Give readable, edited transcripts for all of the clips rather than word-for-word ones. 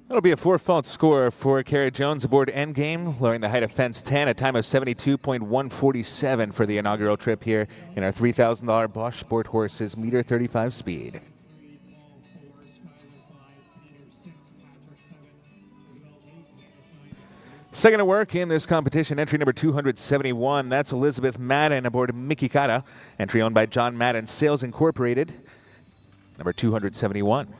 That'll be a 4-fault score for Kara Jones aboard Endgame, lowering the height of fence 10, a time of 72.147 for the inaugural trip here in our $3,000 Bosch Sport Horses meter 35 speed. Second to work in this competition, entry number 271. That's Elizabeth Madden aboard Mickey Kata, entry owned by John Madden Sales Incorporated, number 271.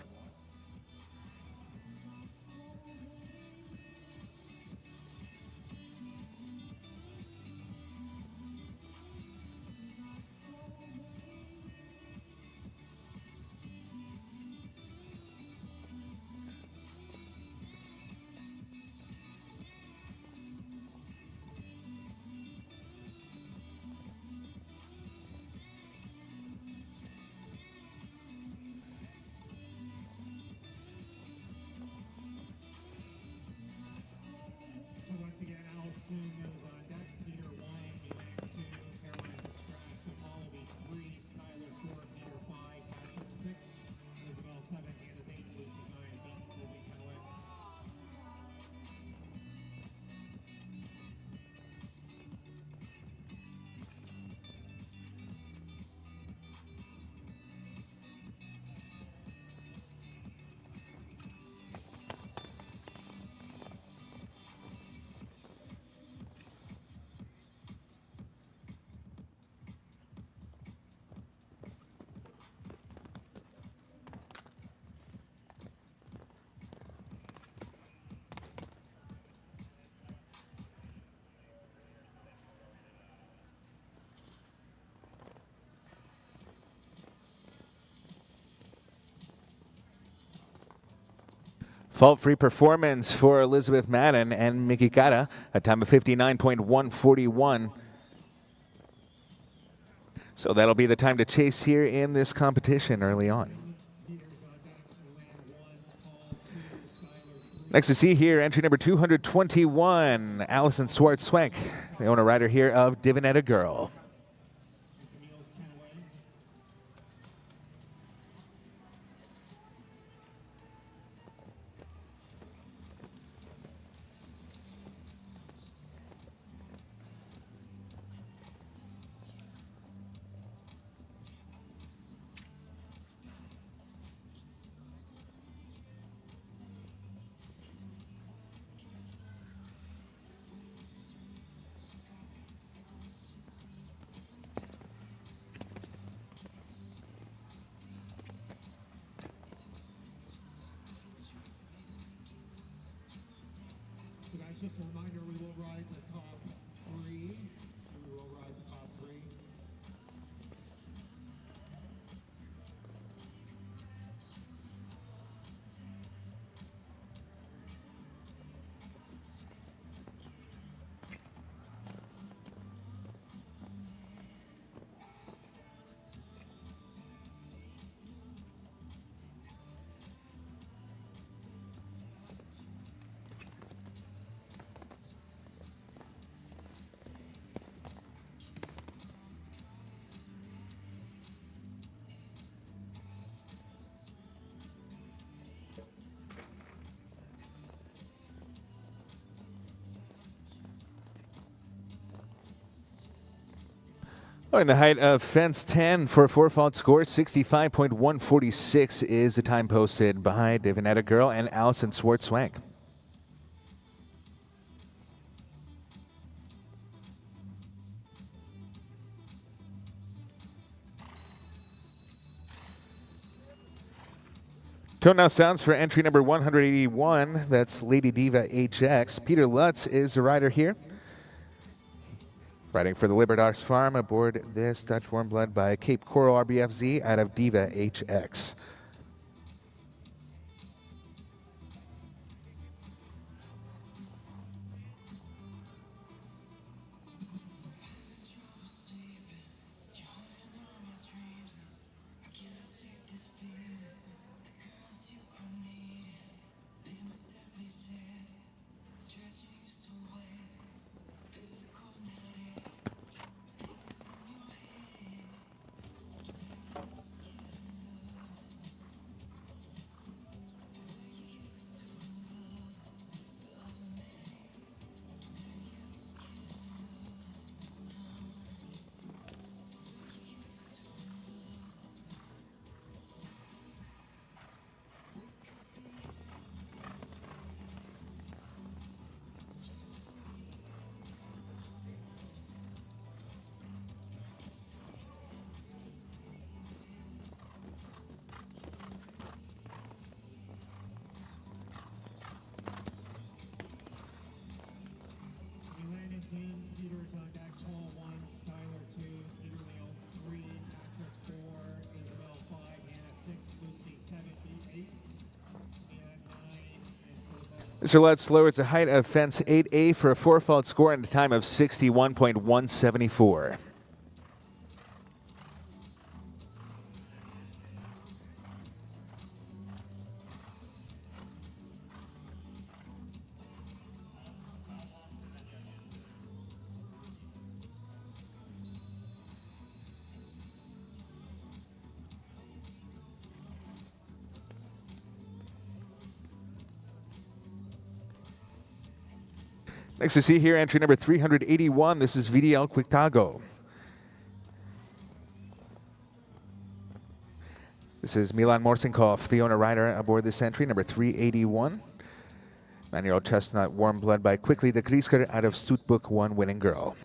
Fault-free performance for Elizabeth Madden and Mickey Kata, a time of 59.141. So that'll be the time to chase here in this competition early on. Next to see here, entry number 221, Allison Swartz-Swank, the owner rider here of Divinetta Girl. Just a reminder, we will ride the top three. We will ride the top three. In the height of fence 10 for a 4-fault score, 65.146 is the time posted by Divinetta Girl and Allison Swartz-Swank. Tone now sounds for entry number 181. That's Lady Diva HX. Peter Lutz is the rider here, riding for the Libertas Farm aboard this Dutch Warm Blood by Cape Coral RBFZ out of Diva HX. Mr. Lutz lowers the height of fence 8A for a 4-fault score and a time of 61.174. Next to see here, entry number 381. This is VDL Quictago. This is Milan Morsinkov, the owner rider aboard this entry, number 381. 9-year-old chestnut, warm blood by Quickly de Kriesker out of Stoetboek 1 winning girl.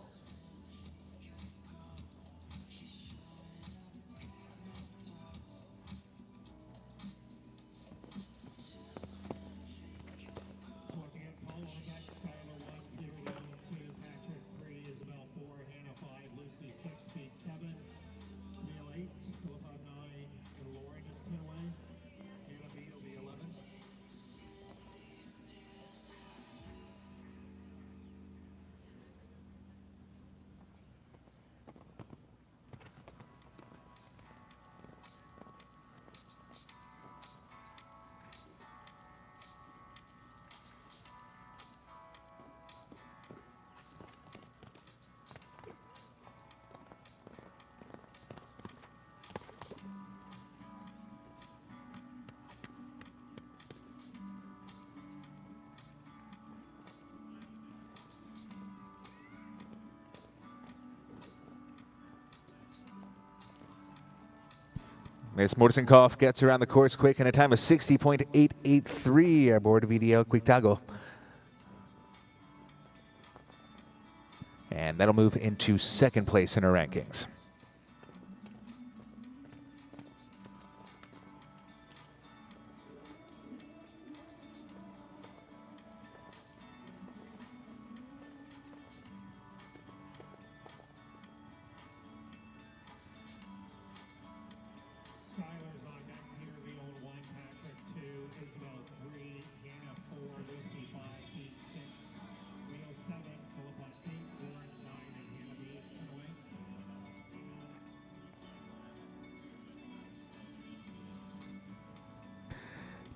Miss Morsinkov gets around the course quick in a time of 60.883 aboard VDL Quictago. And that'll move into second place in our rankings.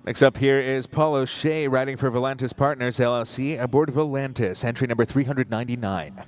Next up here is Paul O'Shea riding for Volantis Partners LLC aboard Volantis, entry number 399.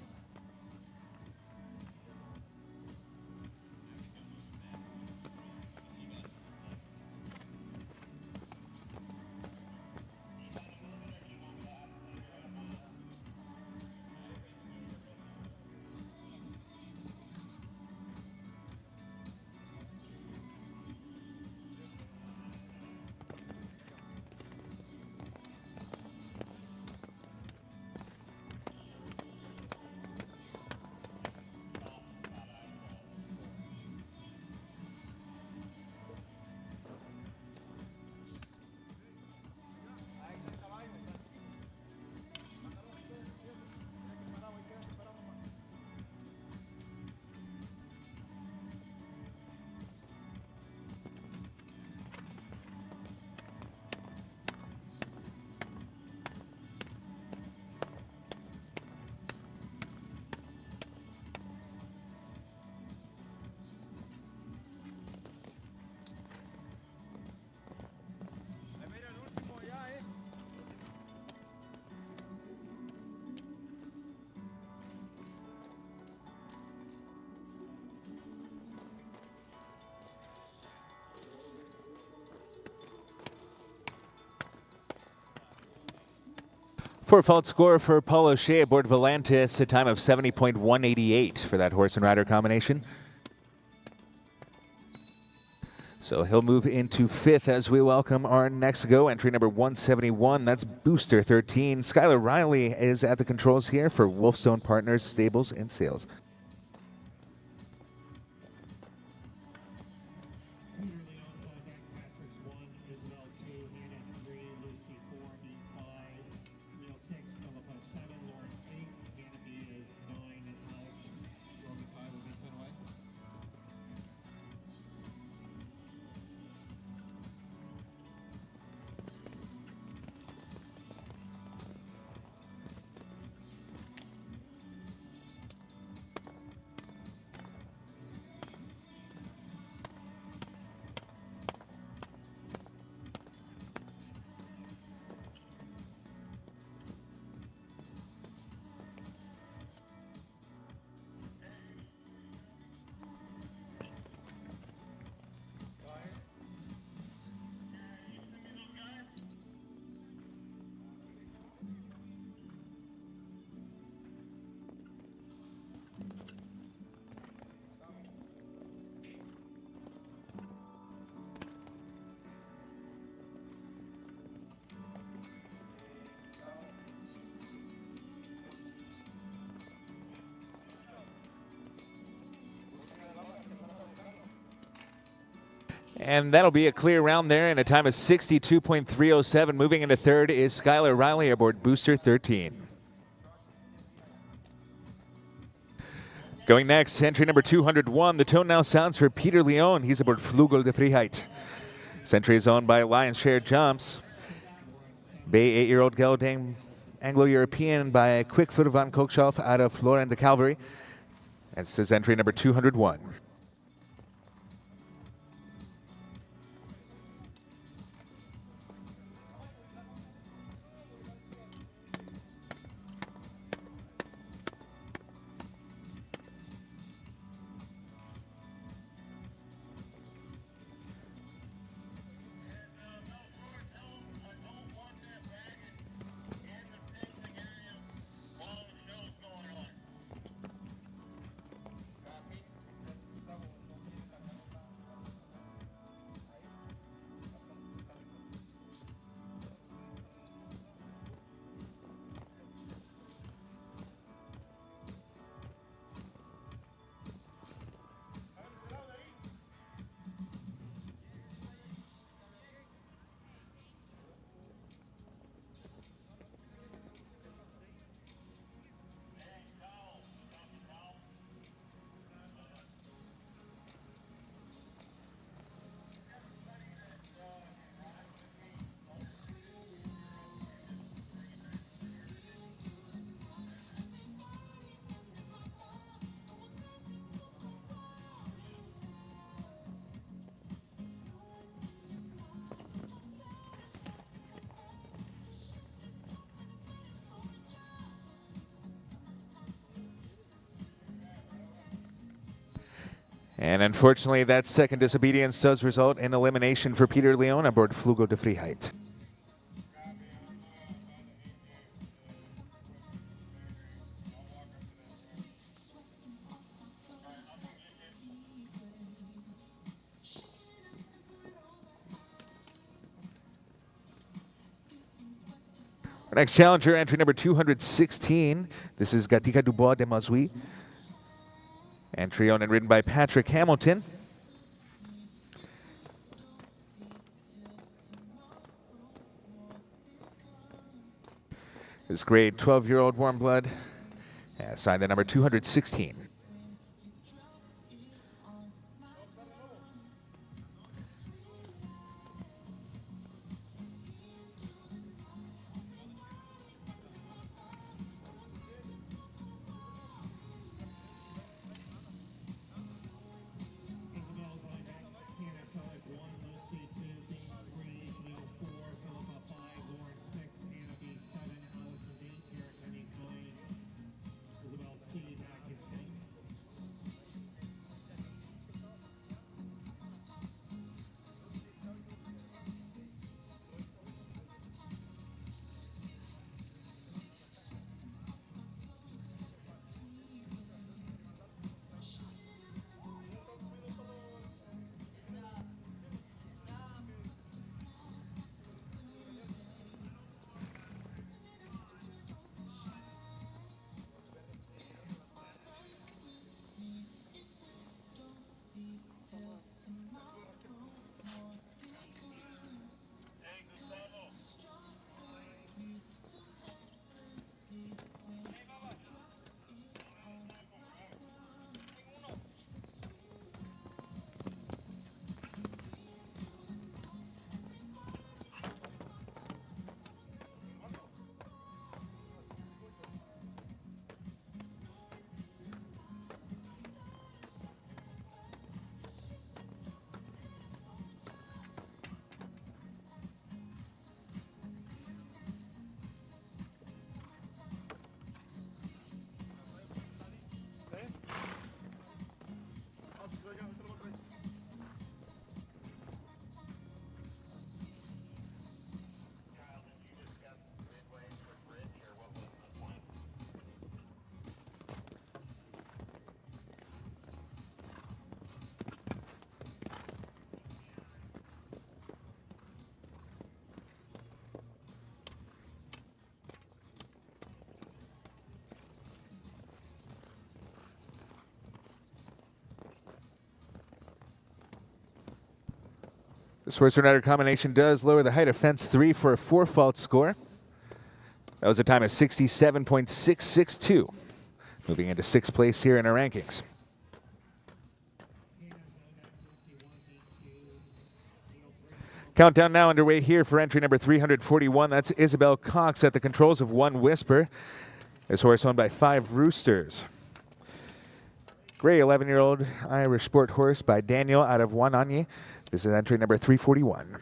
Four-fault score for Paul O'Shea aboard Volantis, a time of 70.188 for that horse and rider combination. So he'll move into fifth as we welcome our next go, entry number 171. That's Booster 13. Skylar Riley is at the controls here for Wolfstone Partners Stables and Sales. And that'll be a clear round there in a time of 62.307. Moving into third is Skylar Riley aboard Booster 13. Going next, entry number 201. The tone now sounds for Peter Leon. He's aboard Flugel de Vrijheid. This entry is owned by Lions Share Jumps. Bay 8-year-old gelding, Anglo-European by Quickfoot van Kokshoff out of Florent de Calvary. This is entry number 201. And unfortunately, that second disobedience does result in elimination for Peter Leon aboard Flugel de Vrijheid. Our next challenger, entry number 216. This is Gatika Dubois de Mazui. Entry owned and ridden by Patrick Hamilton. This grade 12-year-old warm blood. Signed the number 216. Isabel's on deck. Hannah Selleck 1, Lucy 2, Dean 3, Camille 4, Philippa 5, Lauren 6, Anna B 7, Allison 8, Eric Henny's 9, Isabel C back in 10. This horse rider combination does lower the height of fence 3 for a 4-fault score. That was a time of 67.662. Moving into 6th place here in our rankings. Countdown now underway here for entry number 341. That's Isabel Cox at the controls of One Whisper. This horse owned by 5 Roosters. Gray 11-year-old Irish sport horse by Daniel out of Wananye. This is entry number 341.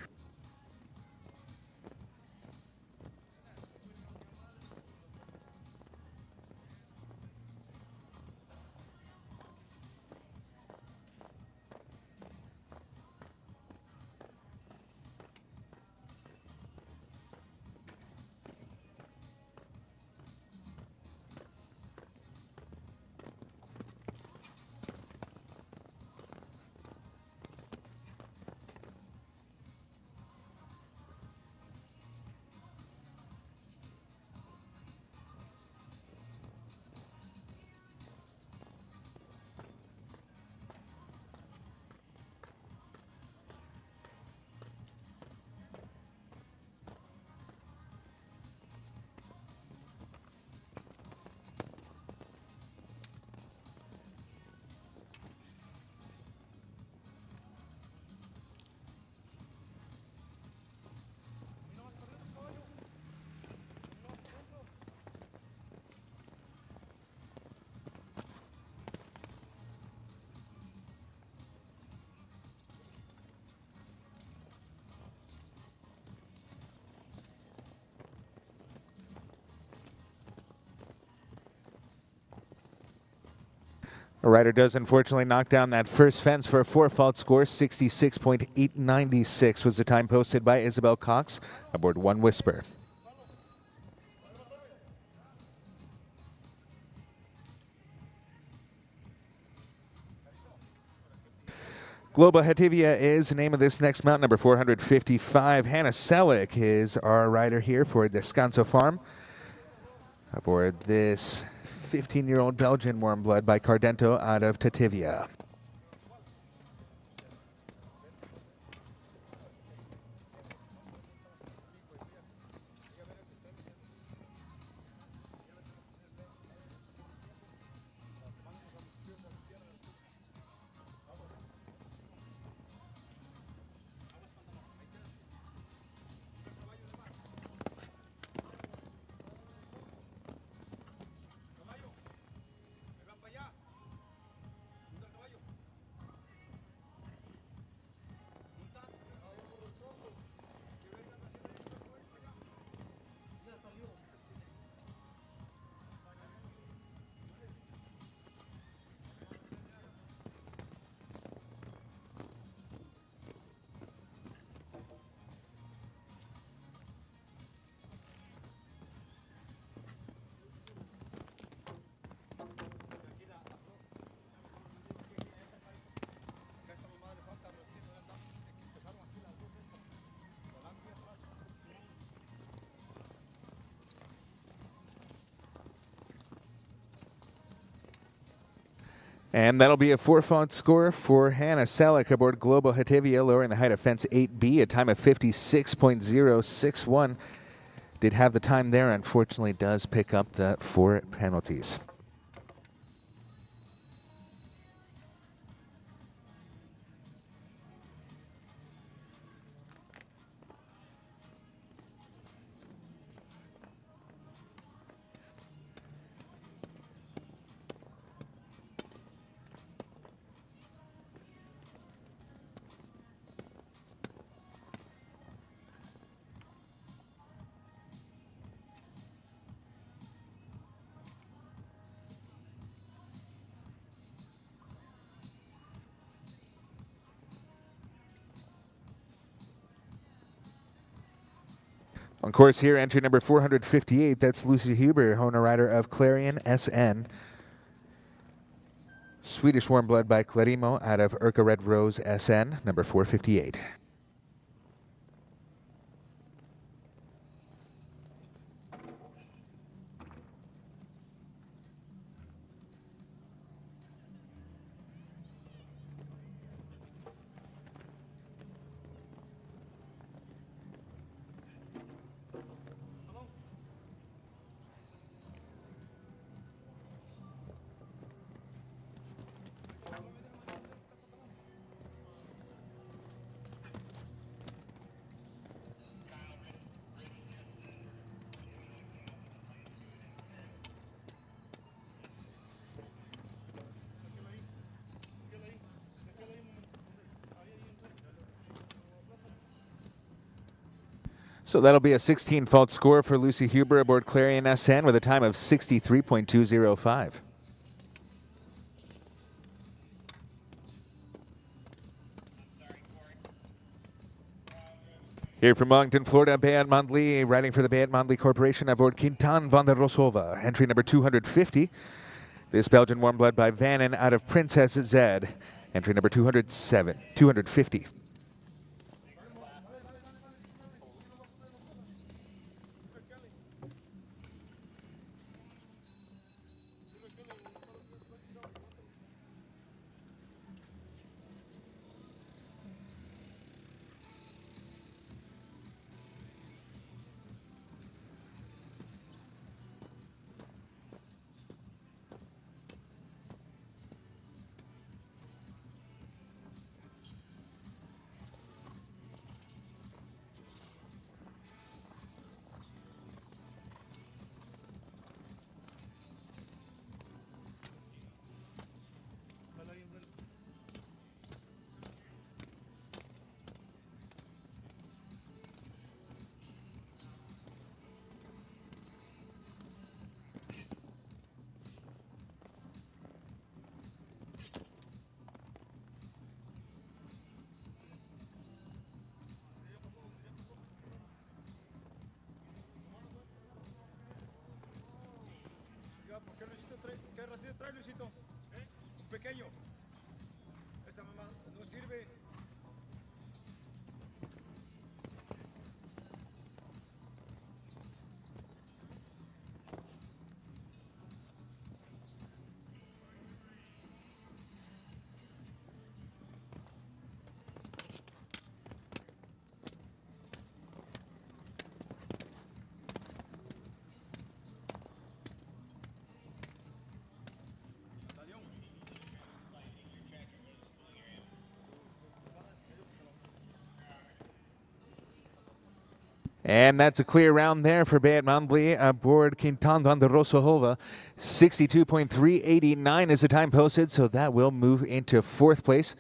A rider does unfortunately knock down that first fence for a 4-fault score. 66.896 was the time posted by Isabel Cox aboard One Whisper. Global Hativia is the name of this next mount, number 455. Hannah Selick is our rider here for Descanso Farm aboard this 15-year-old Belgian warm blood by Cardento out of Tativia. And that'll be a 4-fault score for Hannah Selick aboard Global Hativia, lowering the height of fence 8B, a time of 56.061. Did have the time there, unfortunately does pick up the 4 penalties. On course here, entry number 458, that's Lucy Huber, owner rider of Clarion SN. Swedish warm blood by Clarimo out of Urca Red Rose SN, number 458. So that'll be a 16 fault score for Lucy Huber aboard Clarion SN with a time of 63.205. Here from Moncton, Florida, Bayat Mondley, riding for the Bayat Mondley Corporation aboard Quintan van der Rosova, entry number 250. This Belgian warm blood by Vannon out of Princess Zed, entry number 250. ¿Qué racimo trae, Luisito? Un pequeño. Esa mamá no sirve. And that's a clear round there for Bayat Mondley aboard Quintan van der Rosahova. 62.389 is the time posted, so that will move into fourth place.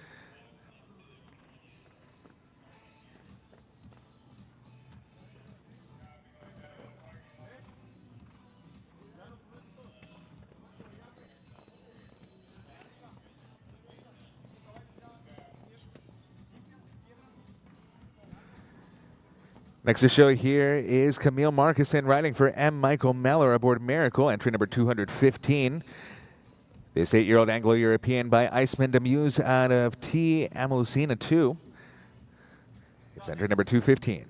Next to show here is Camille Marcuson riding for M. Michael Meller aboard Miracle, entry number 215. This 8-year-old Anglo-European by Iceman Demuse out of T. Amelusina 2. It's entry number 215.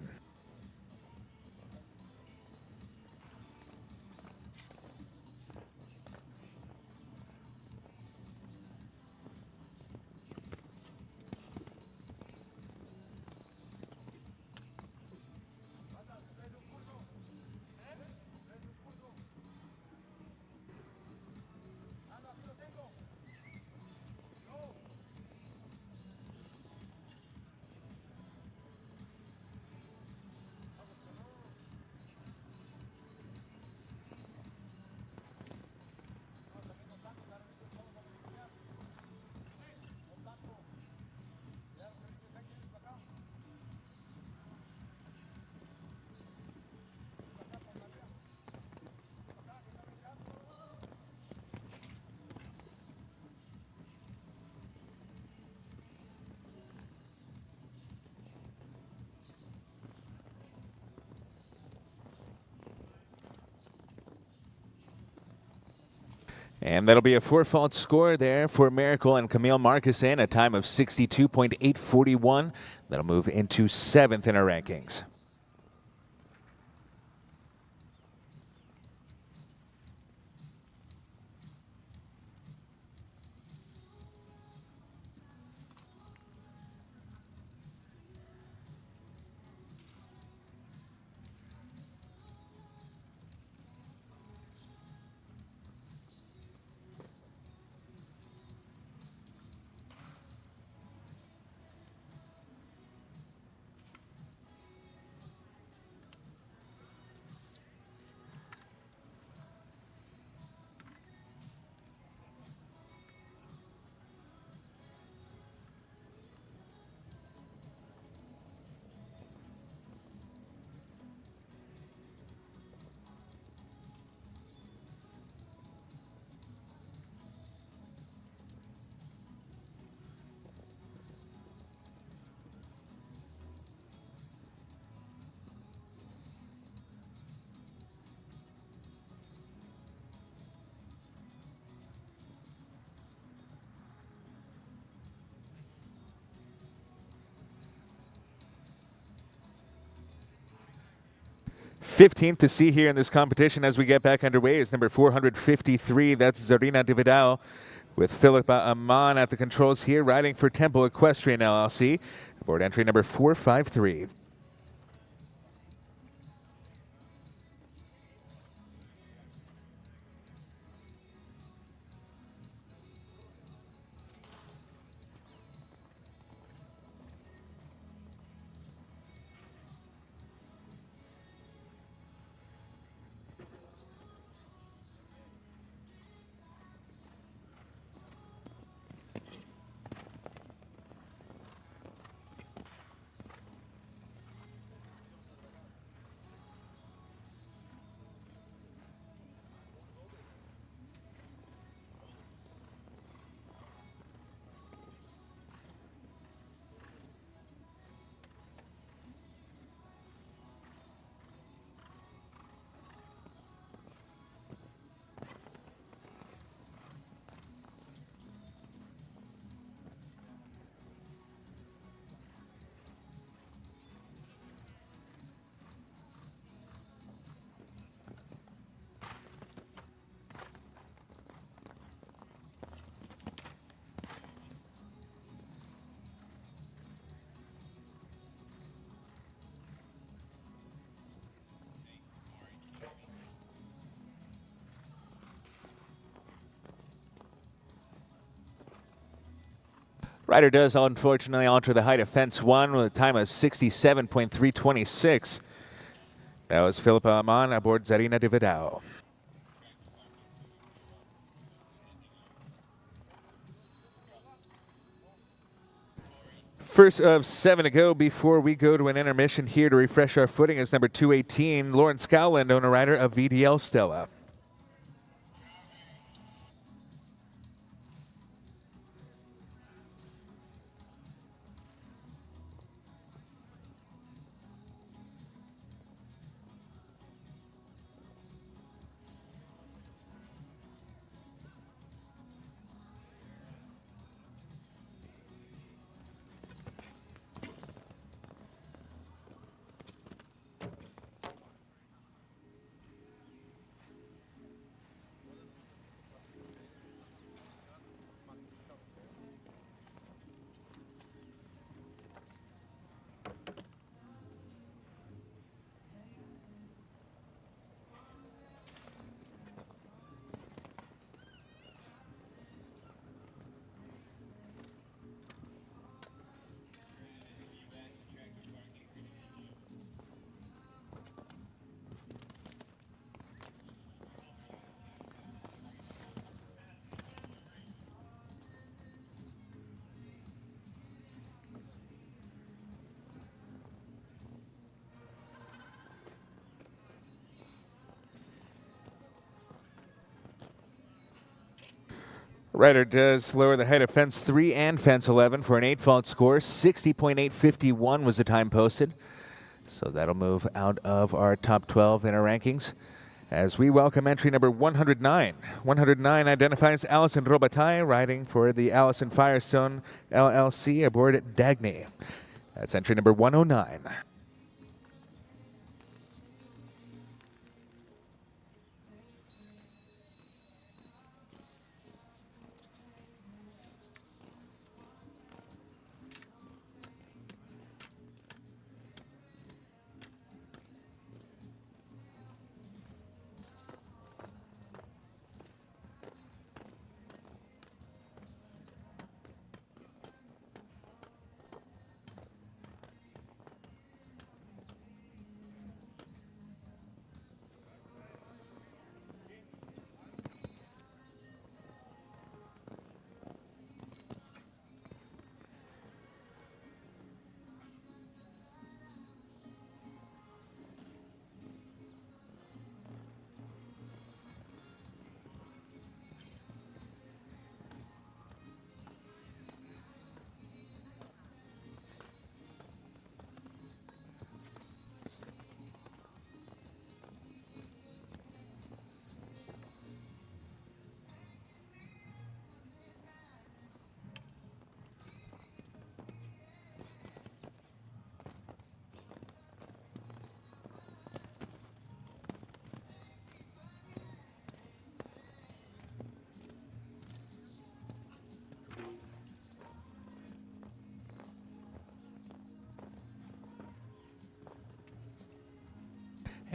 And that'll be a 4-fault score there for Miracle and Camille Marcuson, a time of 62.841. That'll move into 7th in our rankings. 15th to see here in this competition as we get back underway is number 453. That's Zarina Dividal with Philippa Amon at the controls here, riding for Temple Equestrian LLC. Board entry number 453. Rider does unfortunately alter the height of fence 1 with a time of 67.326. That was Philippa Amon aboard Zarina Dividal. First of 7 to go before we go to an intermission here to refresh our footing is number 218, Lauren Scowland, owner rider of VDL Stella. Rider does lower the height of fence 3 and fence 11 for an 8-fault score. 60.851 was the time posted. So that'll move out of our top 12 in our rankings as we welcome entry number 109. 109 identifies Allison Robitaille riding for the Allison Firestone LLC aboard Dagny. That's entry number 109.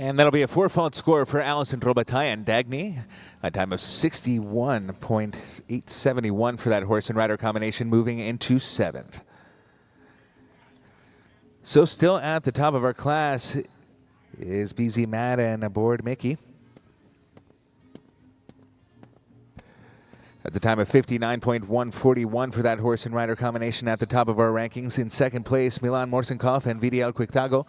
And that'll be a 4-fault score for Allison Robitaille and Dagny. A time of 61.871 for that horse and rider combination, moving into 7th. So still at the top of our class is BZ Madden aboard Mickey. That's a time of 59.141 for that horse and rider combination at the top of our rankings. In second place, Milan Morsenkopf and VDL Quictago.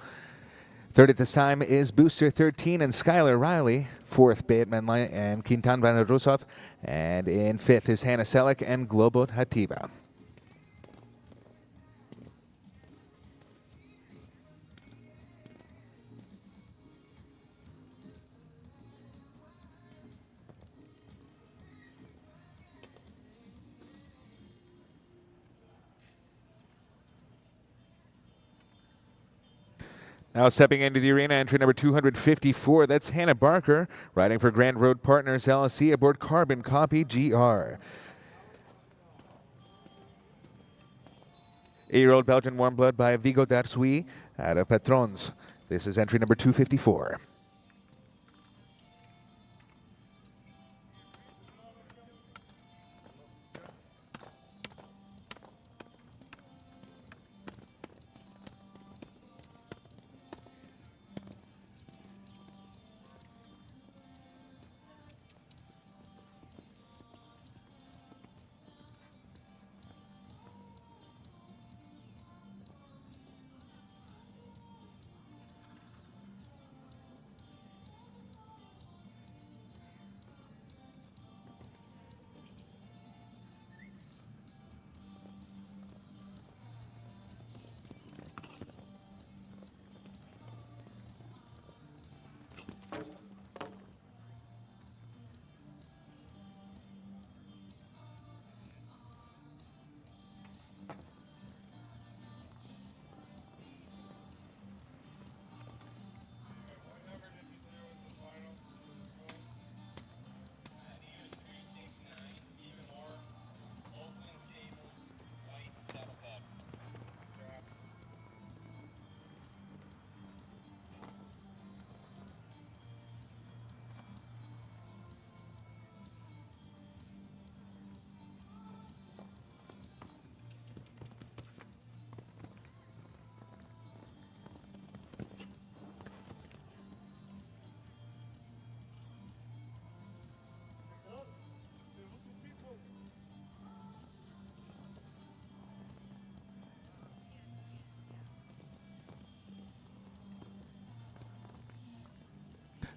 Third at this time is Booster 13 and Skylar Riley. Fourth, Bateman and Quintan Van Rusov. And in fifth is Hannah Selleck and Globot Hativa. Now stepping into the arena, entry number 254, that's Hannah Barker, riding for Grand Road Partners LLC aboard Carbon Copy GR. 8-year-old Belgian warm blood by Vigo Darsui out of Patrons. This is entry number 254.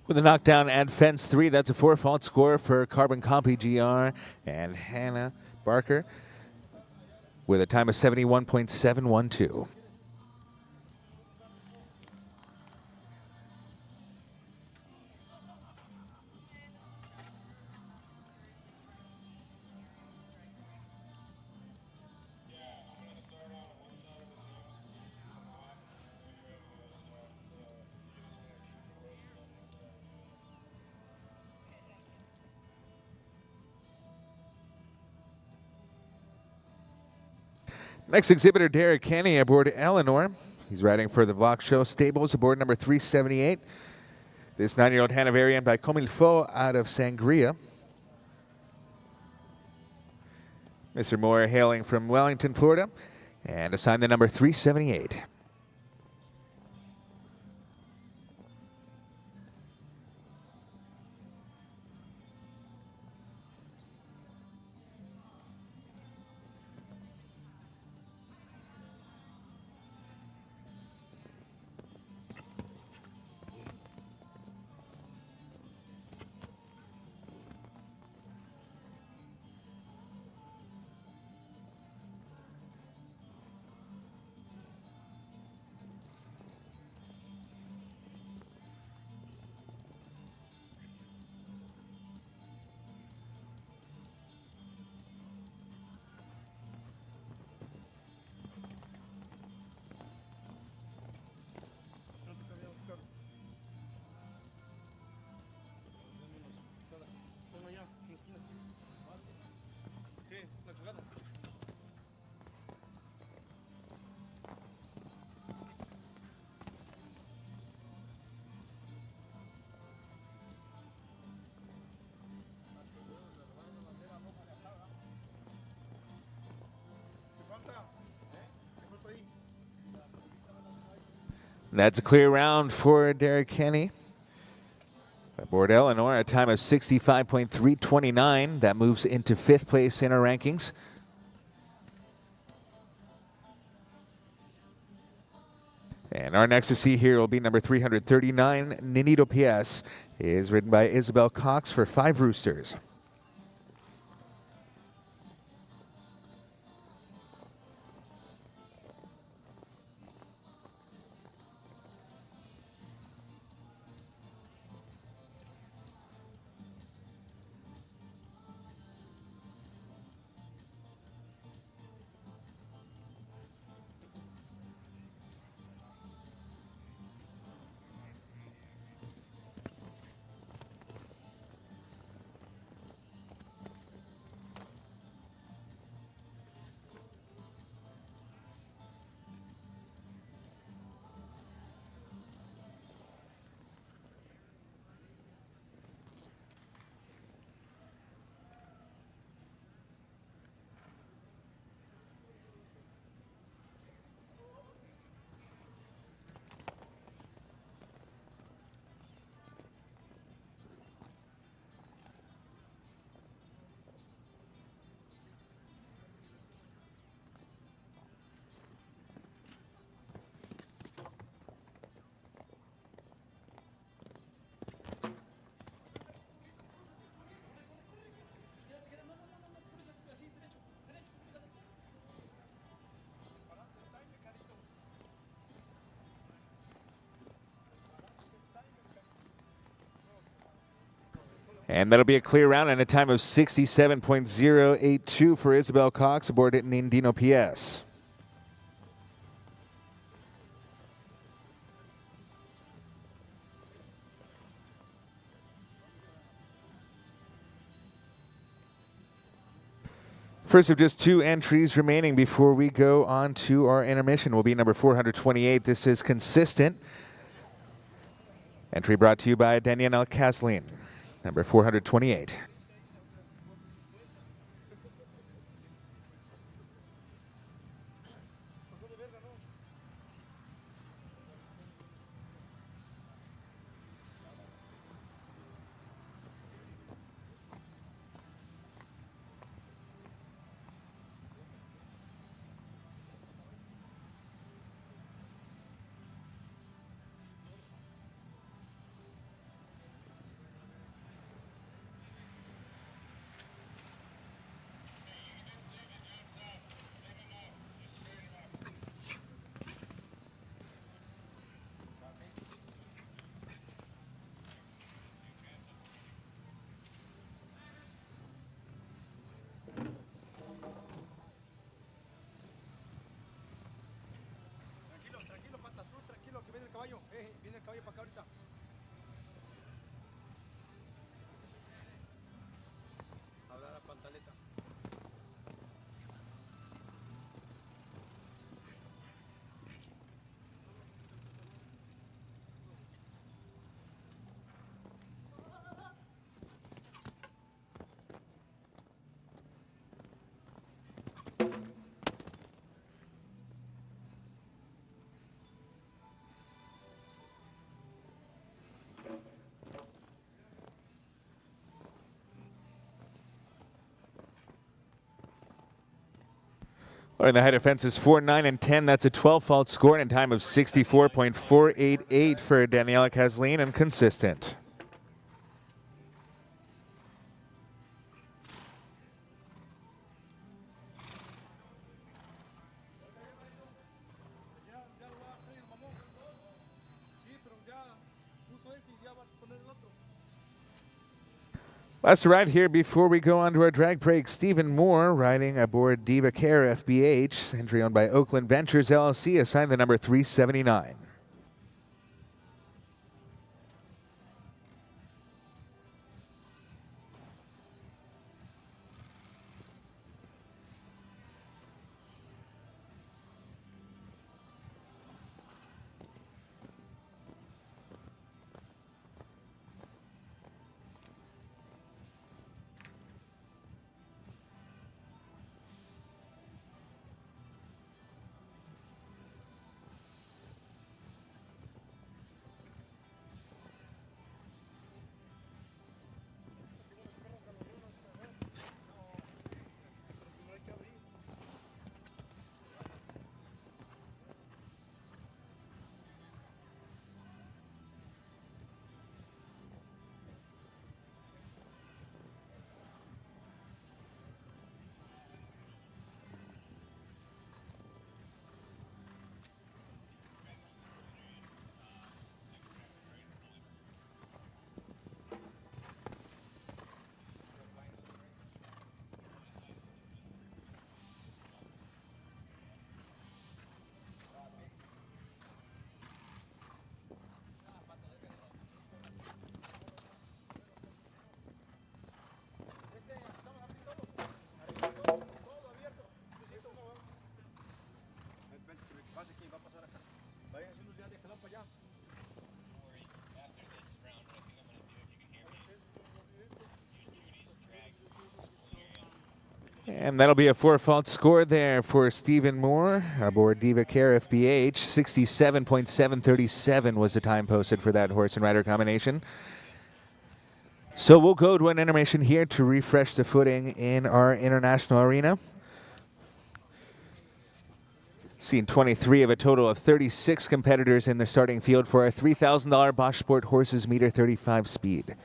With a knockdown at fence 3, that's a 4-fault score for Carbon Copy GR and Hannah Barker with a time of 71.712. Next exhibitor, Derek Kenny aboard Eleanor. He's riding for the Vox Show Stables aboard number 378. This 9-year-old Hanoverian by Comilfo out of Sangria. Mr. Moore hailing from Wellington, Florida, and assigned the number 378. That's a clear round for Derek Kenny. Aboard Eleanor, a time of 65.329. That moves into 5th place in our rankings. And our next to see here will be number 339, Ninito PS, is ridden by Isabel Cox for 5 Roosters. And that'll be a clear round and a time of 67.082 for Isabel Cox aboard Nindino PS. First of just 2 entries remaining before we go on to our intermission will be number 428. This is Consistent. Entry brought to you by Danielle Kaslin, number 428. Tranquilo, tranquilo, patas, tú tranquilo, que viene el caballo. Viene el caballo para acá ahorita. Habla la pantaleta. And the height of fences 4, 9, and 10. That's a 12-fault score and a time of 64.488 for Daniela Kaslin and Consistent. Ya lo va a hacer, mamón. Sí, pero ya puso ese y ya va a poner el otro. Last ride here before we go on to our drag break. Stephen Moore riding aboard Diva Care FBH, entry owned by Oakland Ventures LLC, assigned the number 379. And that'll be a 4-fault score there for Stephen Moore aboard Diva Care FBH. 67.737 was the time posted for that horse and rider combination. So we'll go to an intermission here to refresh the footing in our international arena. Seeing 23 of a total of 36 competitors in the starting field for our $3,000 Bosch Sport Horses Meter 35 speed.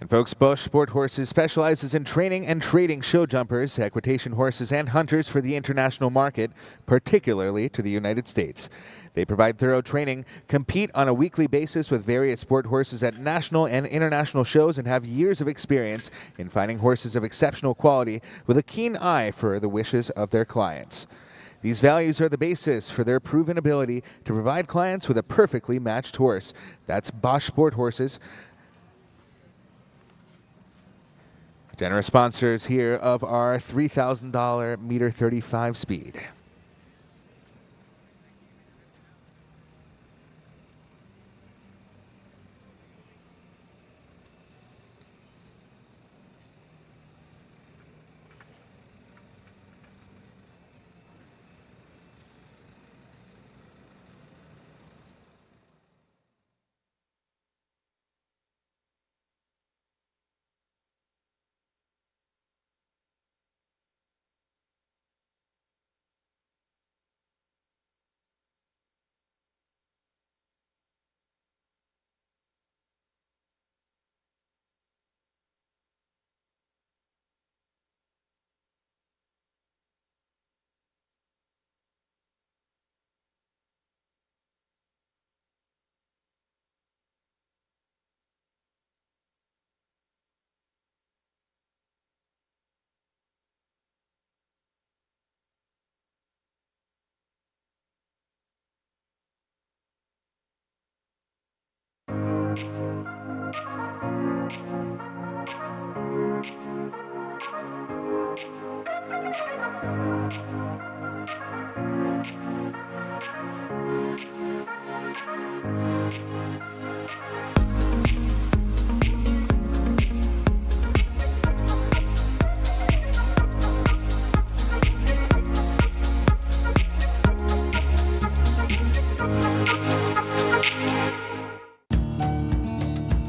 And folks, Bosch Sport Horses specializes in training and trading show jumpers, equitation horses, and hunters for the international market, particularly to the United States. They provide thorough training, compete on a weekly basis with various sport horses at national and international shows, and have years of experience in finding horses of exceptional quality with a keen eye for the wishes of their clients. These values are the basis for their proven ability to provide clients with a perfectly matched horse. That's Bosch Sport Horses. Generous sponsors here of our $3,000 Meter 35 speed.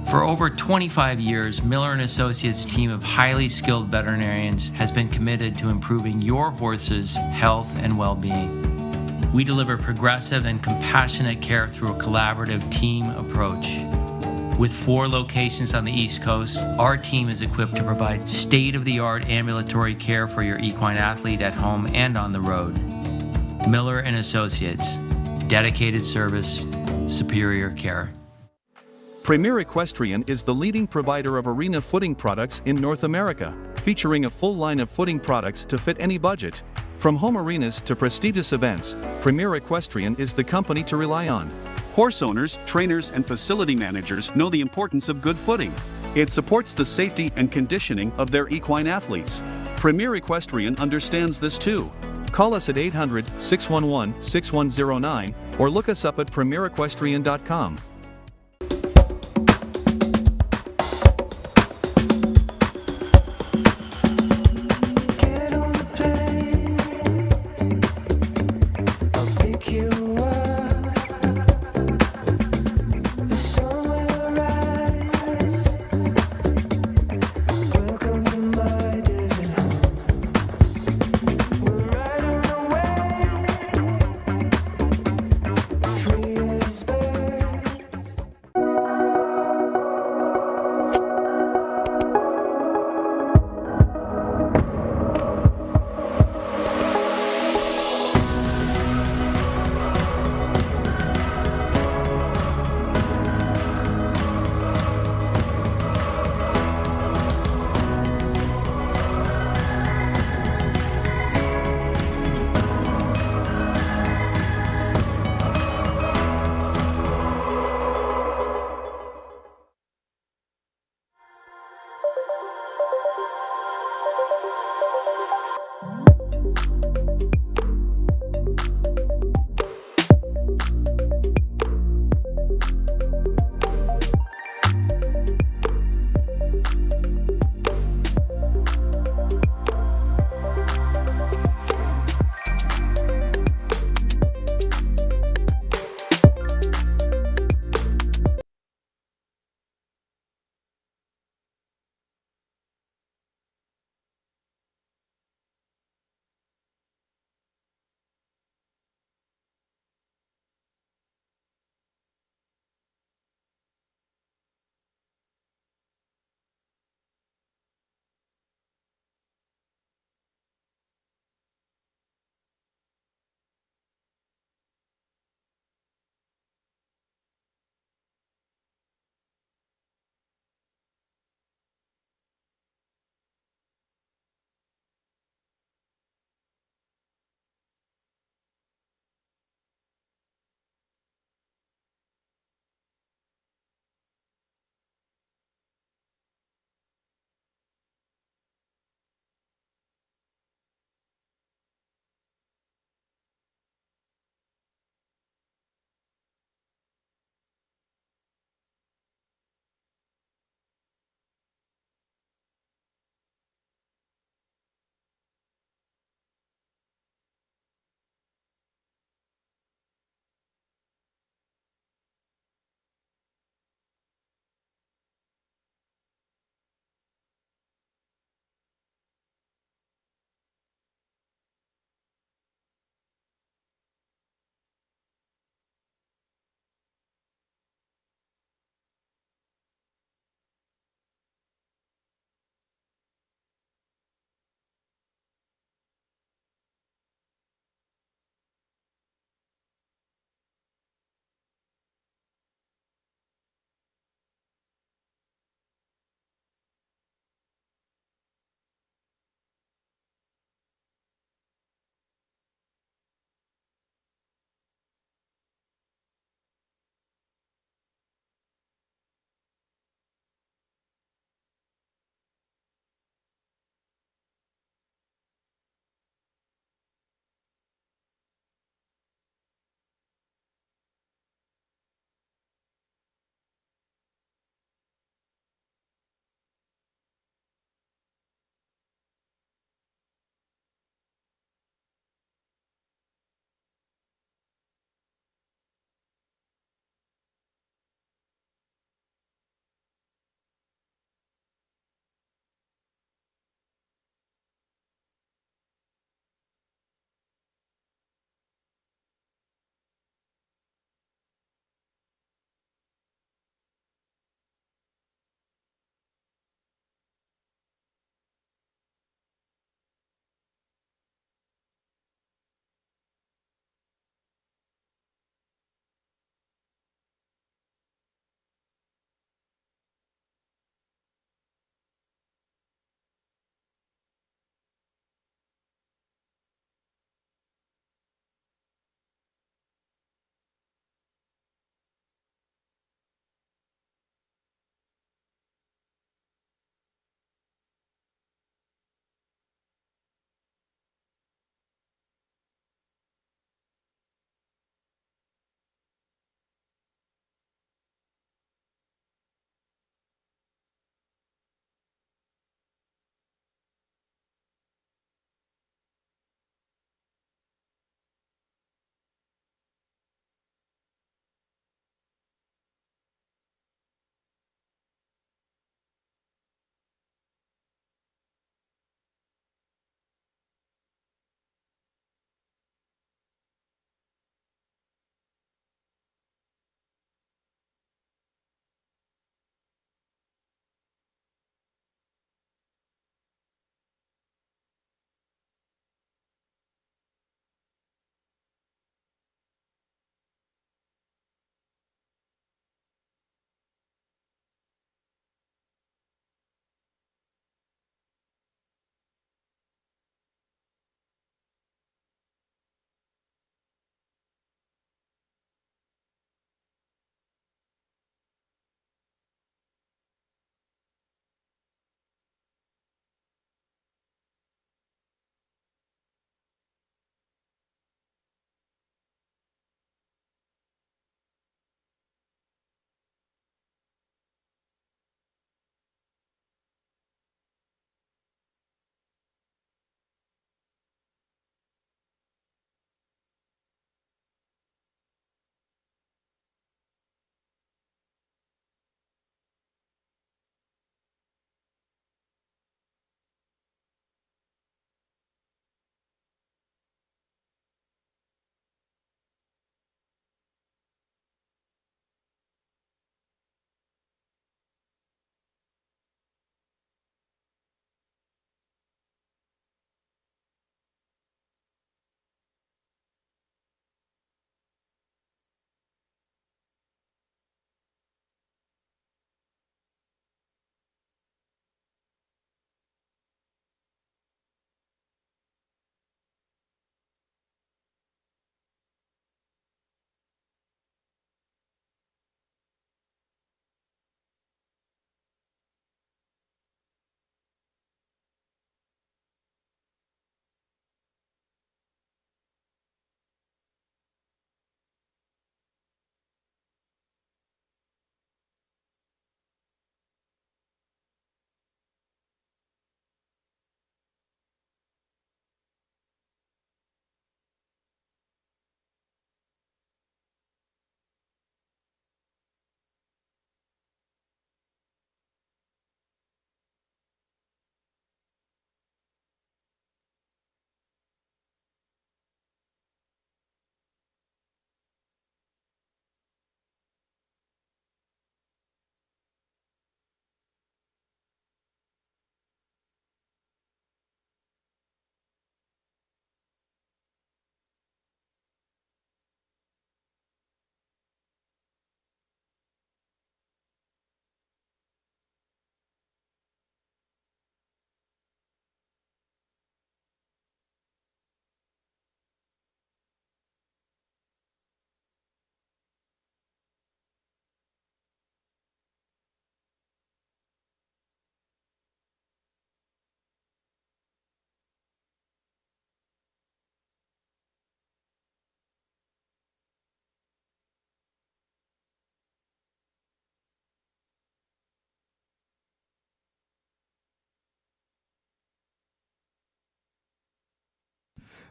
For over 25 years, Miller & Associates' team of highly skilled veterinarians has been committed to improving your horse's health and well-being. We deliver progressive and compassionate care through a collaborative team approach. With 4 locations on the East Coast, our team is equipped to provide state-of-the-art ambulatory care for your equine athlete at home and on the road. Miller & Associates, dedicated service, superior care. Premier Equestrian is the leading provider of arena footing products in North America, featuring a full line of footing products to fit any budget. From home arenas to prestigious events, Premier Equestrian is the company to rely on. Horse owners, trainers, and facility managers know the importance of good footing. It supports the safety and conditioning of their equine athletes. Premier Equestrian understands this too. Call us at 800-611-6109 or look us up at premierequestrian.com.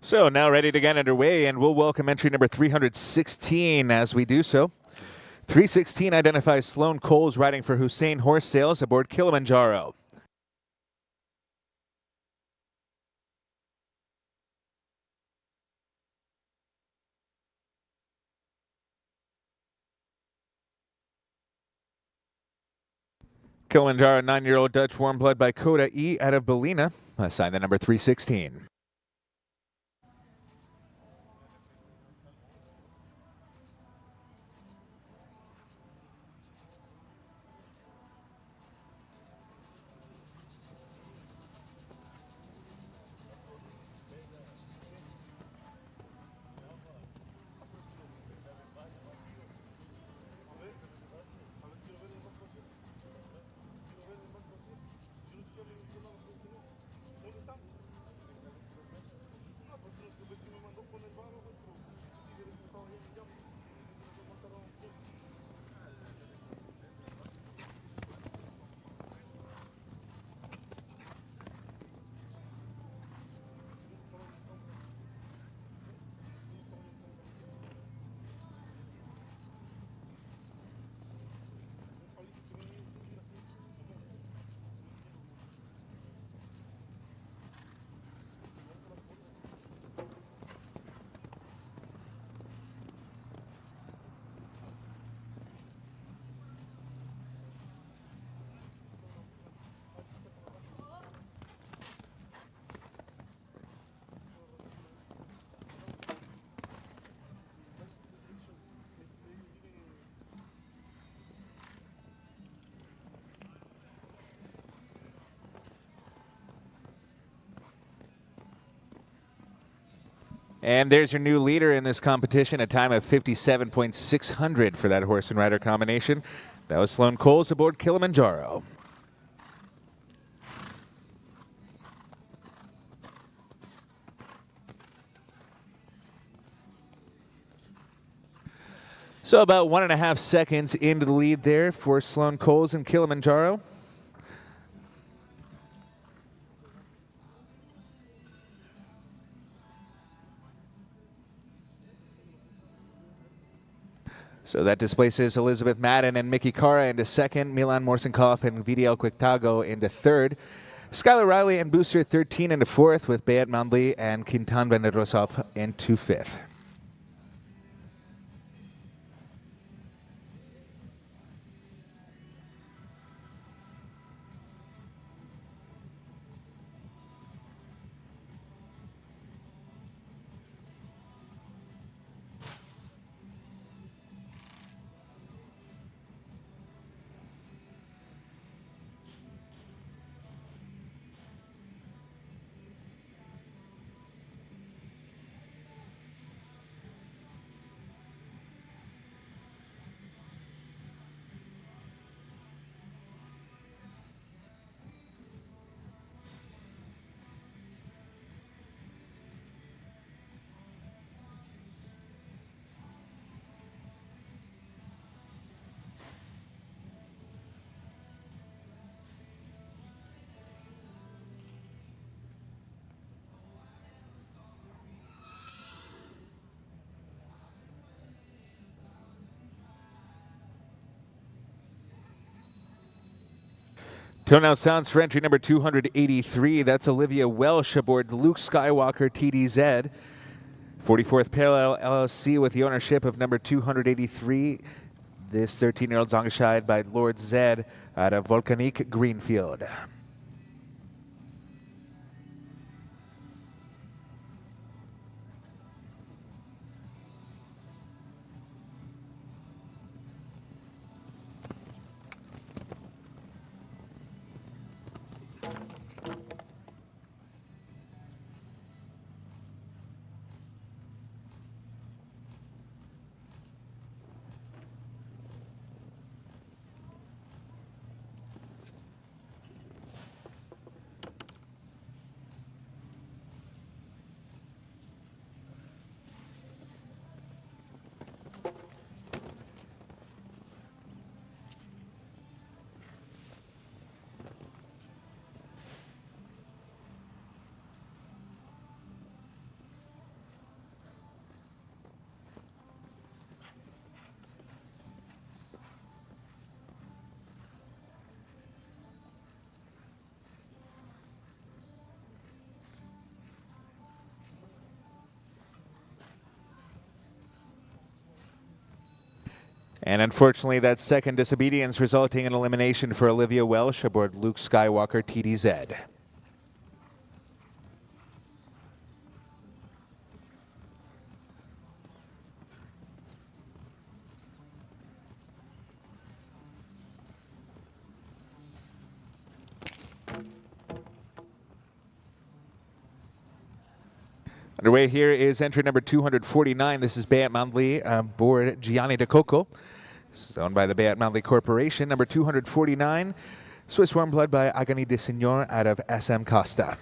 So now ready to get underway, and we'll welcome entry number 316 as we do so. 316 identifies Sloan Coles riding for Hussein Horse Sales aboard Kilimanjaro. Kilimanjaro, 9-year-old Dutch warm blood by Coda E out of Bellina, assigned the number 316. And there's your new leader in this competition, a time of 57.600 for that horse and rider combination. That was Sloan Coles aboard Kilimanjaro. So about 1.5 seconds into the lead there for Sloan Coles and Kilimanjaro. So that displaces Elizabeth Madden and Mickey Cara into second, Milan Morsenkopf and VDL Quictago into third, Skylar Riley and Booster 13 into fourth, with Bayat Mandli and Quintan Benedrosov into fifth. Tone out sounds for entry number 283. That's Olivia Welsh aboard Luke Skywalker TDZ. 44th Parallel LLC with the ownership of number 283. This 13-year-old Zongashied by Lord Zed out of Volcanique Greenfield. And unfortunately, that second disobedience resulting in elimination for Olivia Welsh aboard Luke Skywalker TDZ. Underway here is entry number 249. This is Bayat Mandley aboard Gianni De Coco. This is owned by the Bayat Mandley Corporation. Number 249, Swiss Warm Blood by Agani de Senor out of SM Costa.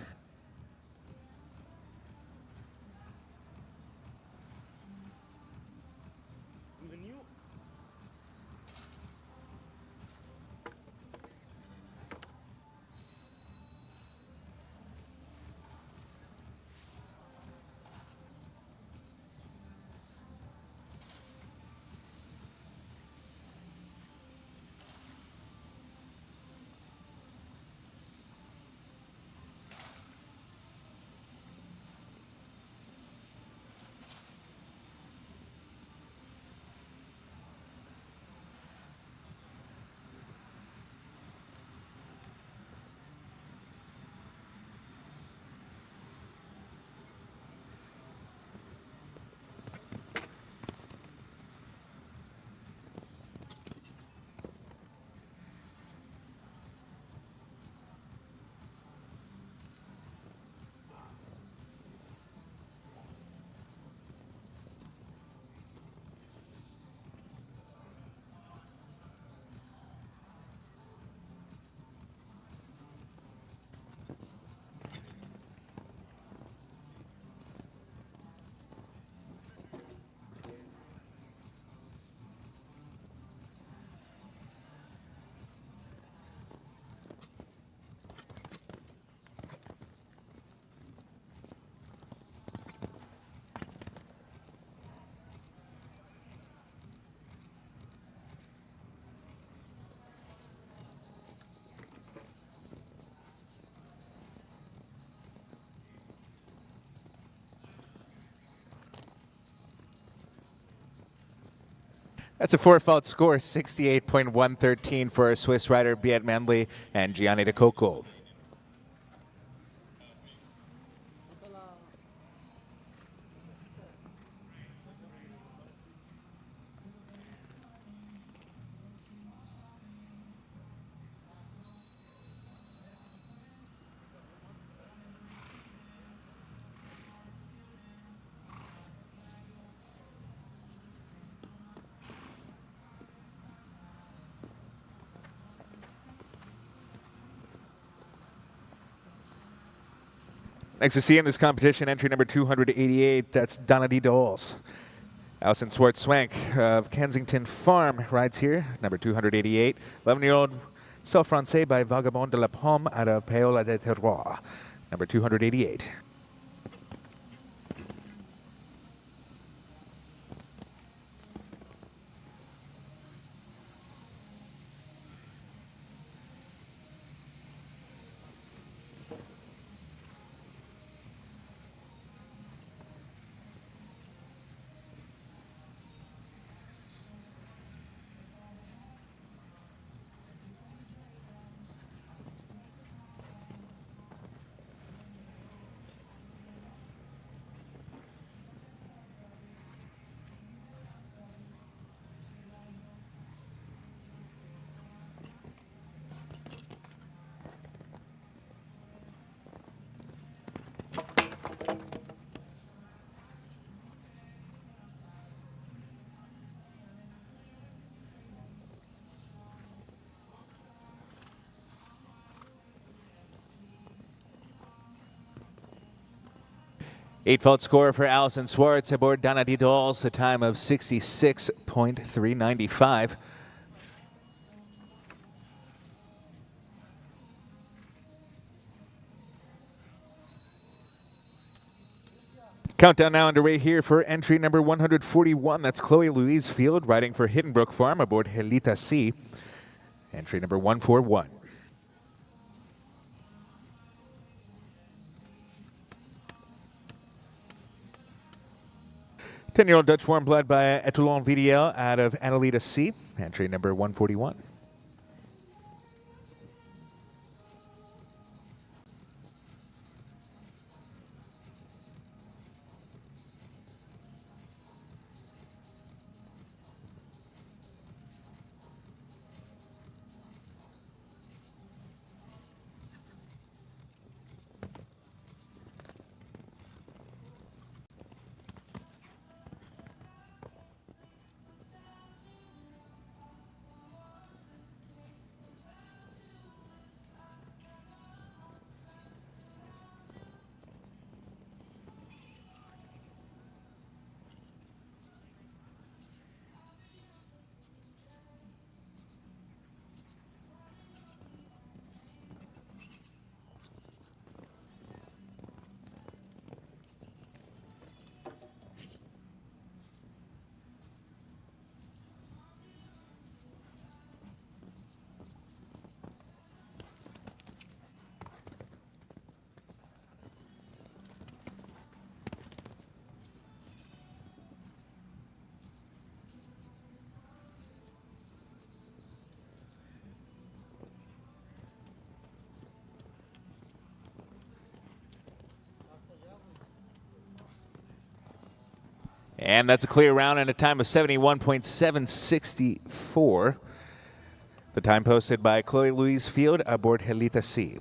That's a four-fault score, 68.113 for Swiss rider Bayat Mandley and Gianni De Coco. Next to see in this competition, entry number 288, that's Donna D. Doles. Alison Swartz-Swank of Kensington Farm rides here, number 288. 11-year-old Self Francais by Vagabond de la Pomme out of Paola de Terroir, number 288. Eight-fault score for Alison Swartz aboard Donna D. Doles, a time of 66.395. Countdown now underway here for entry number 141. That's Chloe Louise Field riding for Hiddenbrook Farm aboard Helita C. Entry number 141. 10-year-old Dutch warm blood by Etoulon VDL out of Annalita C. Entry number 141. And that's a clear round and a time of 71.764. The time posted by Chloe Louise Field aboard Helita C.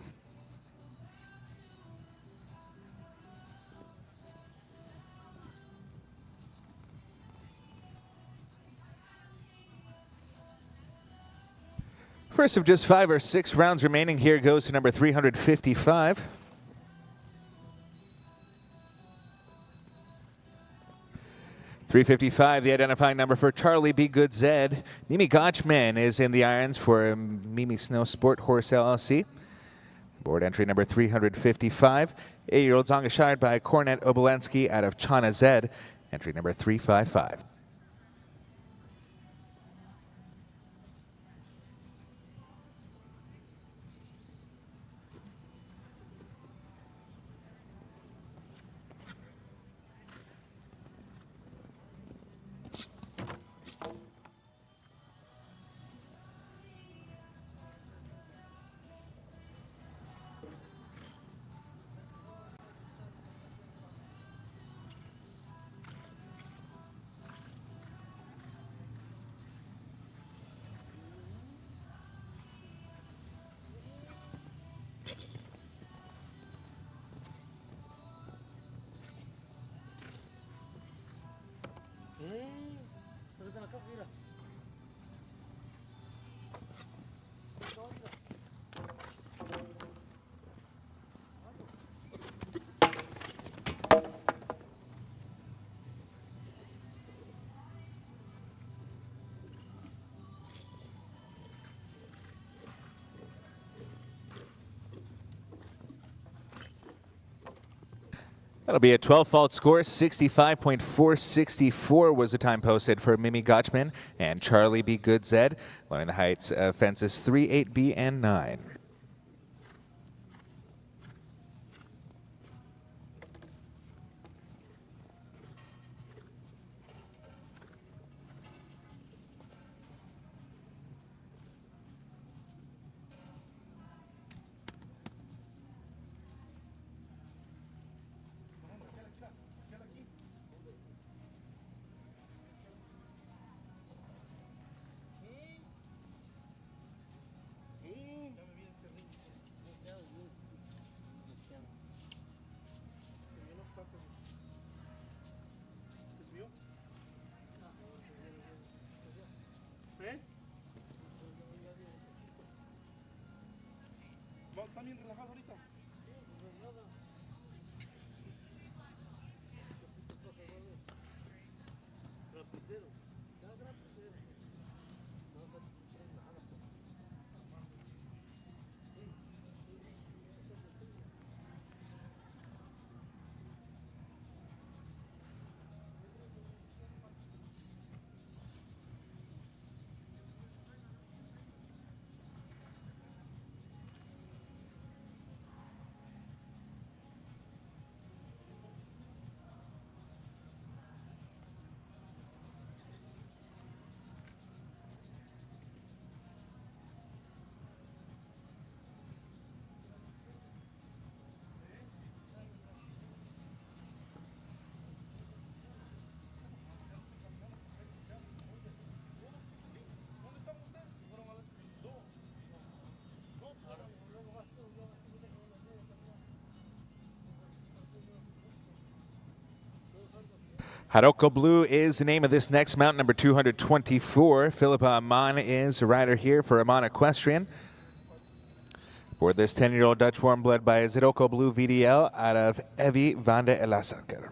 First of just 5 or 6 rounds remaining, here goes to number 355. .355, the identifying number for Charlie B. Good Zed. Mimi Gotchman is in the irons for Mimi Snow Sport Horse LLC. Board entry number 355. 8-year-old Zongashired by Cornet Obolensky out of Chana Zed. Entry number 355. That'll be a 12-fault score. 65.464 was the time posted for Mimi Gotchman and Charlie B. Good Zed. Learning the heights of fences 3, 8B, and 9. ¿Están bien relajados ahorita? Haroko Blue is the name of this next mount, number 224. Philippa Amon is a rider here for Amon Equestrian. For this 10-year-old Dutch warm blood by Ziroko Blue VDL out of Evi van de Elasaker.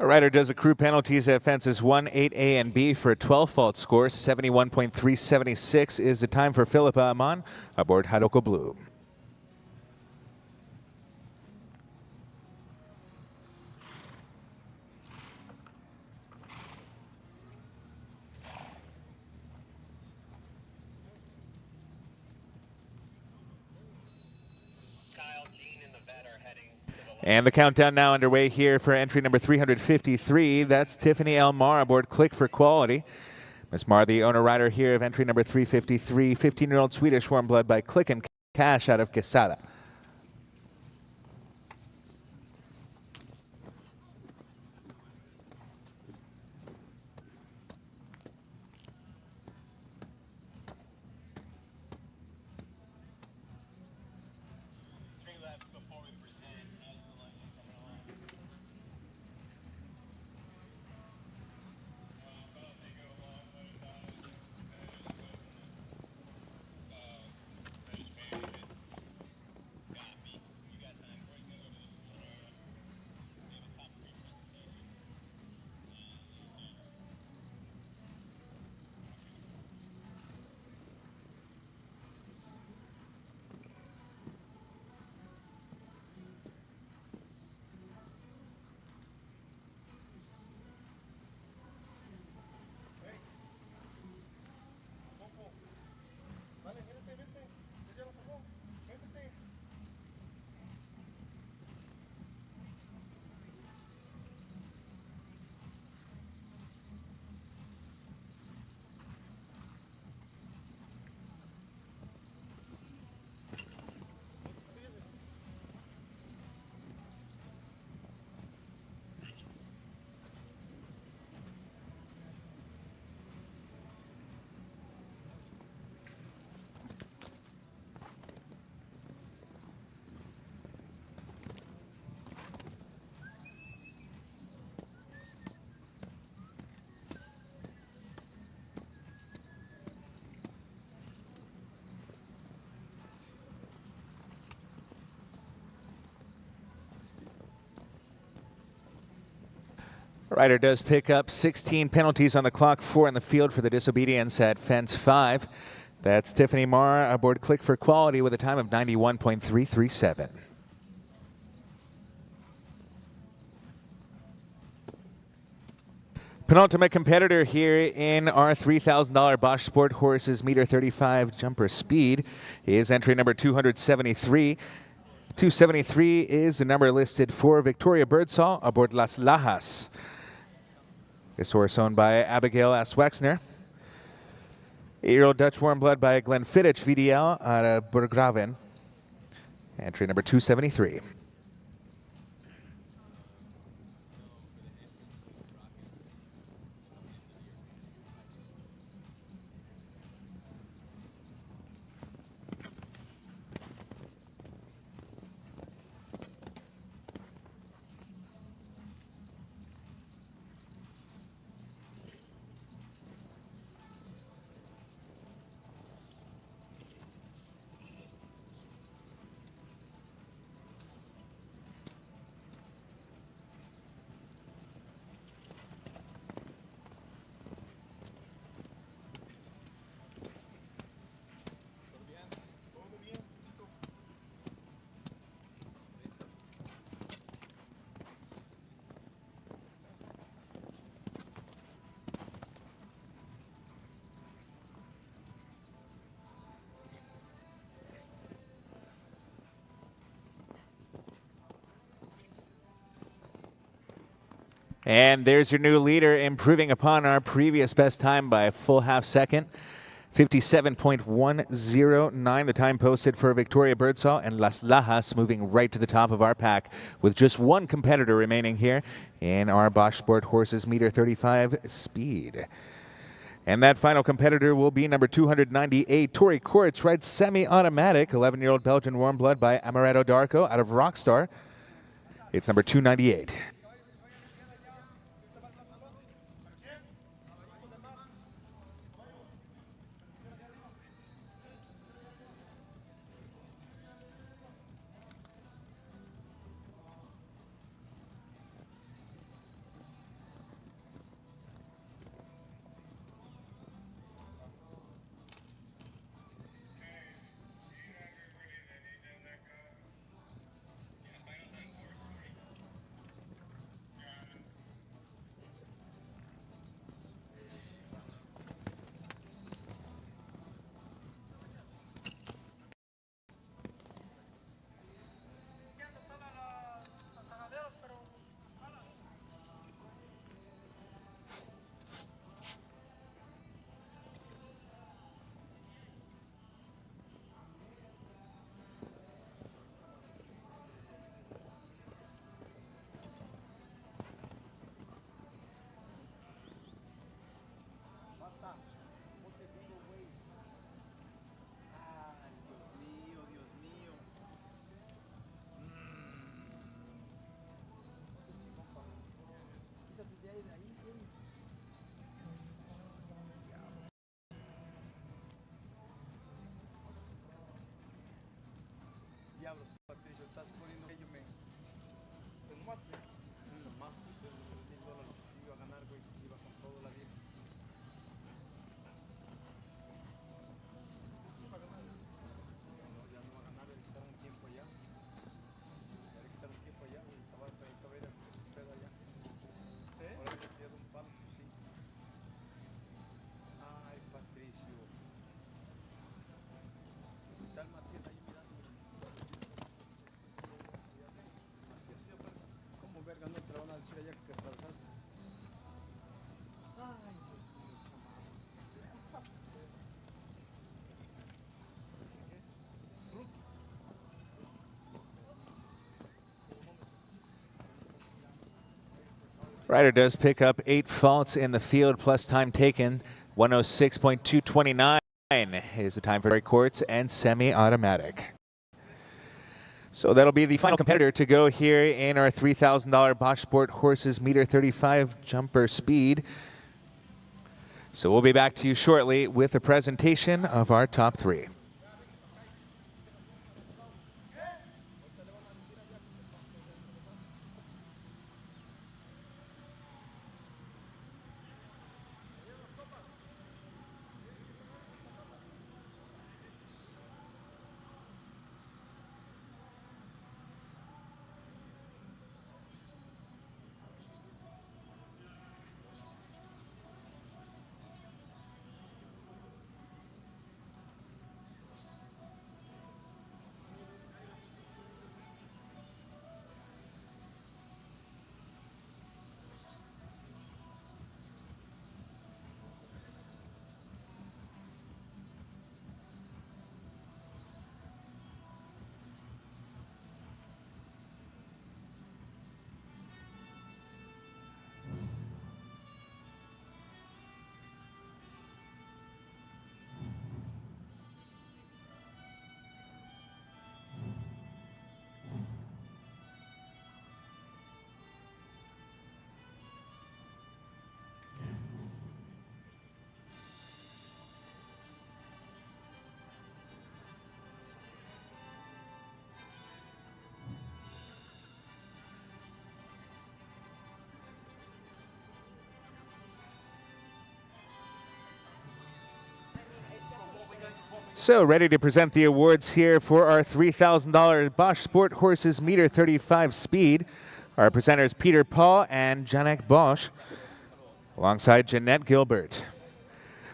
A rider does accrue penalties at fences 1, 8, A, and B for a 12-fault score. 71.376 is the time for Philippa Amon aboard Haroko Blue. And the countdown now underway here for entry number 353. That's Tiffany Elmar aboard Click for Quality. Miss Mar, the owner rider here of entry number 353, 15-year-old Swedish warm blood by Click and Cash out of Quesada. Rider does pick up 16 penalties on the clock, 4 in the field for the disobedience at fence 5. That's Tiffany Marr aboard Click for Quality with a time of 91.337. Penultimate competitor here in our $3,000 Bosch Sport Horses Meter 35 Jumper Speed is entry number 273. 273 is the number listed for Victoria Birdsall aboard Las Lajas. This horse owned by Abigail S. Wexner. 8-year-old Dutch warm blood by Glenn Fittich VDL out of Burgraven. Entry number 273. And there's your new leader, improving upon our previous best time by a full half second. 57.109, the time posted for Victoria Birdsall, and Las Lajas moving right to the top of our pack with just one competitor remaining here in our Bosch Sport Horses Meter 35 speed. And that final competitor will be number 298, Tori Courts, rides semi-automatic, 11-year-old Belgian warm blood by Amaretto Darko out of Rockstar. It's number 298. Diablos, Patricio, estás poniendo que yo me... Pues nomás, pues, nomás, pues esos $1000 que sí iba a ganar, güey, iba con todo la vida. Sí va a ganar. No, ya no va a ganar, le quitaron tiempo allá. Ya le quitaron tiempo allá, güey, estaba a ir a pedo allá. ¿Sí? Ahora le quitaron un palo, pues sí. Ay, Patricio. Está el Matías ahí mirando. ¿Cómo verga no te lo van a decir allá que te atravesaste? Ay, Dios mío, Ryder does pick up 8 faults in the field plus time taken. 106.229 is the time for Tori Courts and semi-automatic. So that'll be the final competitor to go here in our $3,000 Bosch Sport Horses Meter 35 jumper speed. So we'll be back to you shortly with a presentation of our top 3. So ready to present the awards here for our $3,000 Bosch Sport Horses Meter 35 speed. Our presenters Peter Paul and Janek Bosch, alongside Jeanette Gilbert.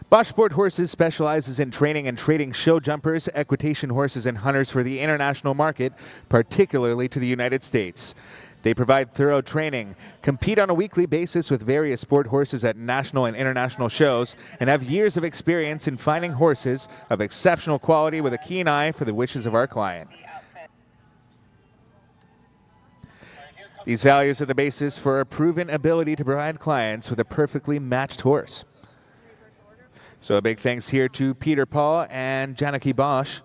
Bosch Sport Horses specializes in training and trading show jumpers, equitation horses, and hunters for the international market, particularly to the United States. They provide thorough training, compete on a weekly basis with various sport horses at national and international shows, and have years of experience in finding horses of exceptional quality with a keen eye for the wishes of our client. These values are the basis for a proven ability to provide clients with a perfectly matched horse. So a big thanks here to Peter Paul and Janaki Bosch.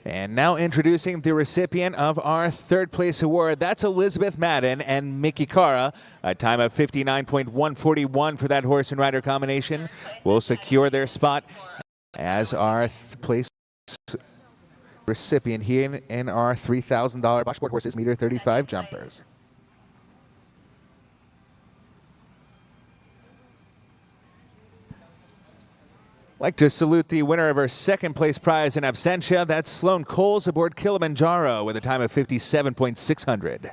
And now introducing the recipient of our third place award. That's Elizabeth Madden and Mickey Cara. A time of 59.141 for that horse and rider combination will secure their spot as our place recipient here in our $3,000 Bosch Sport Horses Meter 35 jumpers. I'd like to salute the winner of our second place prize in absentia. That's Sloan Coles aboard Kilimanjaro with a time of 57.600.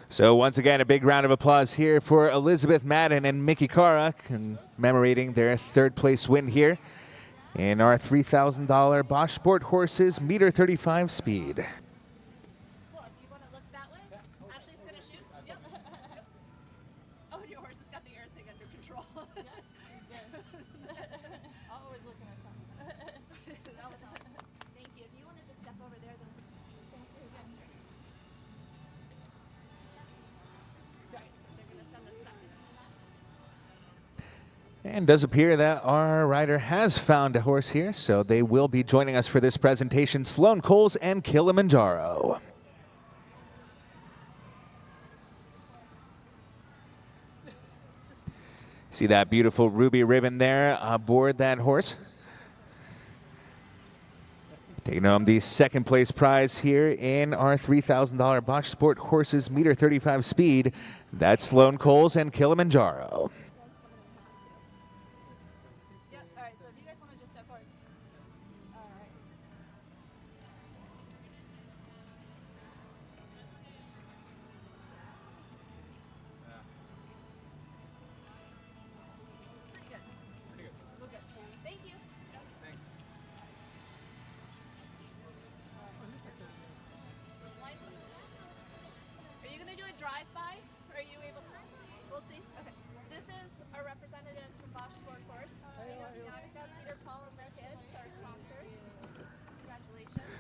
So once again, a big round of applause here for Elizabeth Madden and Mickey Cara, commemorating their third place win here in our $3,000 Bosch Sport Horses Meter 35 speed. And does appear that our rider has found a horse here, so they will be joining us for this presentation, Sloan Coles and Kilimanjaro. See that beautiful ruby ribbon there aboard that horse? Taking home the second place prize here in our $3,000 Bosch Sport Horses Meter 35 speed. That's Sloan Coles and Kilimanjaro.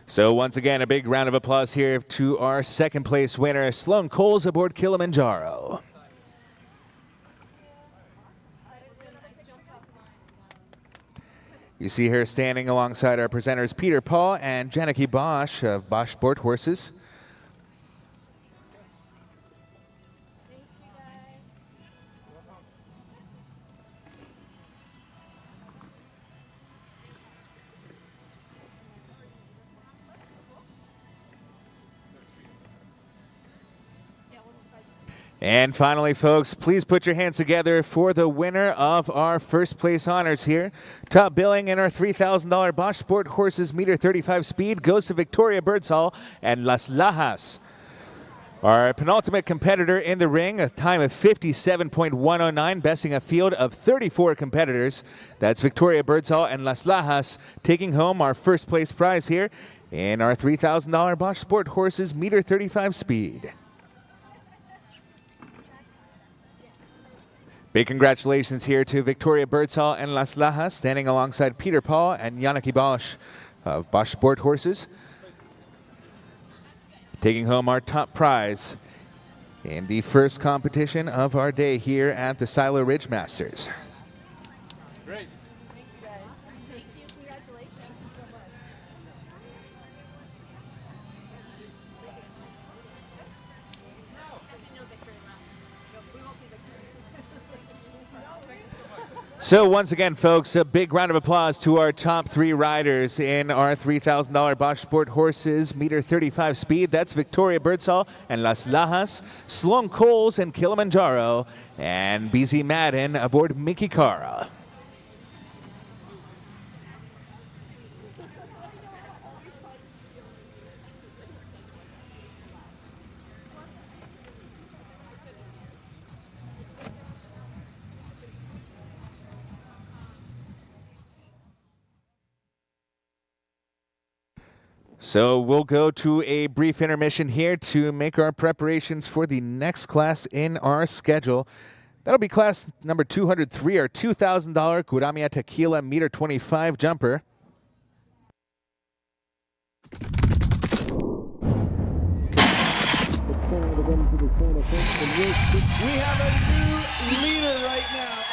So once again, a big round of applause here to our second place winner, Sloan Coles aboard Kilimanjaro. You see her standing alongside our presenters, Peter Paul and Janaki Bosch of Bosch Sport Horses. And finally, folks, please put your hands together for the winner of our first place honors here. Top billing in our $3,000 Bosch Sport Horses Meter 35 speed goes to Victoria Birdsall and Las Lajas. Our penultimate competitor in the ring, a time of 57.109, besting a field of 34 competitors. That's Victoria Birdsall and Las Lajas taking home our first place prize here in our $3,000 Bosch Sport Horses Meter 35 speed. Big congratulations here to Victoria Birdsall and Las Lajas, standing alongside Peter Paul and Janaki Bosch of Bosch Sport Horses, taking home our top prize in the first competition of our day here at the Silo Ridge Masters. Great. Thank you, guys. Thank you. Congratulations so much. So once again, folks, a big round of applause to our top three riders in our $3,000 Bosch Sport Horses Meter 35 speed. That's Victoria Birdsall and Las Lajas, Sloan Coles and Kilimanjaro, and BZ Madden aboard Mickey Cara. So we'll go to a brief intermission here to make our preparations for the next class in our schedule. That'll be class number 203, our $2,000 Curamia Tequila meter 25 jumper. We have a new leader right now.